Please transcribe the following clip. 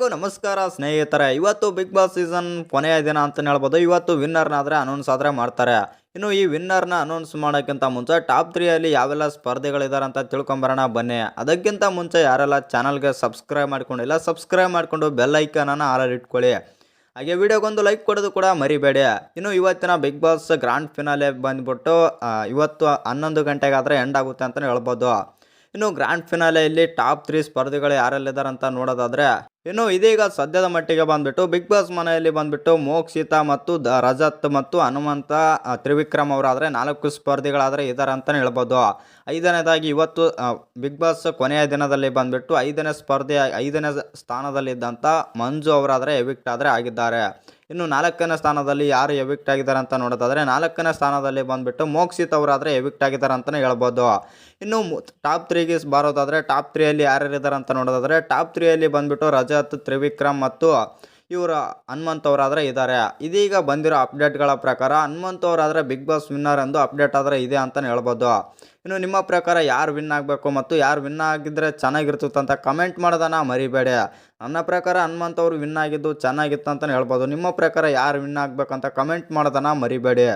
ಎಲ್ಲರಿಗೂ ನಮಸ್ಕಾರ ಸ್ನೇಹಿತರೆ. ಇವತ್ತು ಬಿಗ್ ಬಾಸ್ ಸೀಸನ್ ಕೊನೆಯ ದಿನ ಅಂತ ಹೇಳ್ಬೋದು. ಇವತ್ತು ವಿನ್ನರ್ನಾದರೆ ಅನೌನ್ಸ್ ಆದರೆ ಮಾಡ್ತಾರೆ. ಇನ್ನು ಈ ವಿನ್ನರ್ನ ಅನೌನ್ಸ್ ಮಾಡೋಕ್ಕಿಂತ ಮುಂಚೆ ಟಾಪ್ 3 ಯಾವೆಲ್ಲ ಸ್ಪರ್ಧೆಗಳಿದ್ದಾರೆ ಅಂತ ತಿಳ್ಕೊಂಬರೋಣ ಬನ್ನಿ. ಅದಕ್ಕಿಂತ ಮುಂಚೆ ಯಾರೆಲ್ಲ ಚಾನಲ್ಗೆ ಸಬ್ಸ್ಕ್ರೈಬ್ ಮಾಡ್ಕೊಂಡಿಲ್ಲ ಸಬ್ಸ್ಕ್ರೈಬ್ ಮಾಡಿಕೊಂಡು ಬೆಲ್ ಐಕನನ್ನು ಆಲ್ ಇಟ್ಕೊಳ್ಳಿ. ಹಾಗೆ ವಿಡಿಯೋಗೊಂದು ಲೈಕ್ ಕೊಡೋದು ಕೂಡ ಮರಿಬೇಡಿ. ಇನ್ನು ಇವತ್ತಿನ ಬಿಗ್ ಬಾಸ್ ಗ್ರ್ಯಾಂಡ್ ಫಿನಾಲೆ ಬಂದ್ಬಿಟ್ಟು ಇವತ್ತು 11 ಗಂಟೆಗಾದರೆ ಎಂಡ್ ಆಗುತ್ತೆ ಅಂತಲೇ ಹೇಳ್ಬೋದು. ಇನ್ನು ಗ್ರ್ಯಾಂಡ್ ಫಿನಾಲೆಯಲ್ಲಿ ಟಾಪ್ 3 ಸ್ಪರ್ಧಿಗಳು ಯಾರೆಲ್ಲಿದ್ದಾರೆ ಅಂತ ನೋಡೋದಾದ್ರೆ, ಇನ್ನು ಇದೀಗ ಸದ್ಯದ ಮಟ್ಟಿಗೆ ಬಂದ್ಬಿಟ್ಟು ಬಿಗ್ ಬಾಸ್ ಮನೆಯಲ್ಲಿ ಬಂದ್ಬಿಟ್ಟು ಮೋಕ್ಷಿತಾ ಮತ್ತು ರಜತ್ ಮತ್ತು ಹನುಮಂತ ತ್ರಿವಿಕ್ರಮ್ ಅವರಾದರೆ 4 ಸ್ಪರ್ಧಿಗಳಾದರೆ ಇದ್ದಾರೆ ಅಂತಲೇ ಹೇಳ್ಬೋದು. 5ನೇದಾಗಿ ಇವತ್ತು ಬಿಗ್ ಬಾಸ್ ಕೊನೆಯ ದಿನದಲ್ಲಿ ಬಂದ್ಬಿಟ್ಟು 5ನೇ ಸ್ಥಾನದಲ್ಲಿದ್ದಂಥ ಮಂಜು ಅವರಾದರೆ ಎವಿಕ್ಟ್ ಆದರೆ ಆಗಿದ್ದಾರೆ. ಇನ್ನು 4ನೇ ಸ್ಥಾನದಲ್ಲಿ ಯಾರು ಎವಿಕ್ಟ್ ಆಗಿದ್ದಾರೆ ಅಂತ ನೋಡೋದಾದರೆ, 4ನೇ ಸ್ಥಾನದಲ್ಲಿ ಬಂದ್ಬಿಟ್ಟು ಮೋಕ್ಷಿತ್ ಅವರಾದರೆ ಎವಿಕ್ಟ್ ಆಗಿದ್ದಾರೆ ಅಂತಲೇ ಹೇಳ್ಬೋದು. ಇನ್ನು ಟಾಪ್ 3ಗೆ ಬರೋದಾದರೆ ಟಾಪ್ 3 ಯಾರ್ಯಾರಿದ್ದಾರೆ ಅಂತ ನೋಡೋದಾದರೆ, ಟಾಪ್ 3 ಬಂದ್ಬಿಟ್ಟು ರಜತ್, ತ್ರಿವಿಕ್ರಮ್ ಮತ್ತು ಇವರು ಹನುಮಂತ್ ಅವರಾದರೆ ಇದ್ದಾರೆ. ಇದೀಗ ಬಂದಿರೋ ಅಪ್ಡೇಟ್ಗಳ ಪ್ರಕಾರ ಹನುಮಂತ್ ಅವರಾದರೆ ಬಿಗ್ ಬಾಸ್ ವಿನ್ನರ್ ಎಂದು ಅಪ್ಡೇಟ್ ಆದರೆ ಇದೆ ಅಂತಲೇ ಹೇಳ್ಬೋದು. ಇನ್ನು ನಿಮ್ಮ ಪ್ರಕಾರ ಯಾರು ವಿನ್ ಆಗಬೇಕು ಮತ್ತು ಯಾರು ವಿನ್ ಆಗಿದ್ದರೆ ಚೆನ್ನಾಗಿರ್ತಿತ್ತು ಅಂತ ಕಮೆಂಟ್ ಮಾಡೋದನ್ನು ಮರಿಬೇಡಿ. ನನ್ನ ಪ್ರಕಾರ ಹನುಮಂತ್ ಅವರು ವಿನ್ ಆಗಿದ್ದು ಚೆನ್ನಾಗಿತ್ತು ಅಂತಲೇ ಹೇಳ್ಬೋದು. ನಿಮ್ಮ ಪ್ರಕಾರ ಯಾರು ವಿನ್ ಆಗಬೇಕಂತ ಕಮೆಂಟ್ ಮಾಡೋದನ್ನು ಮರಿಬೇಡಿ.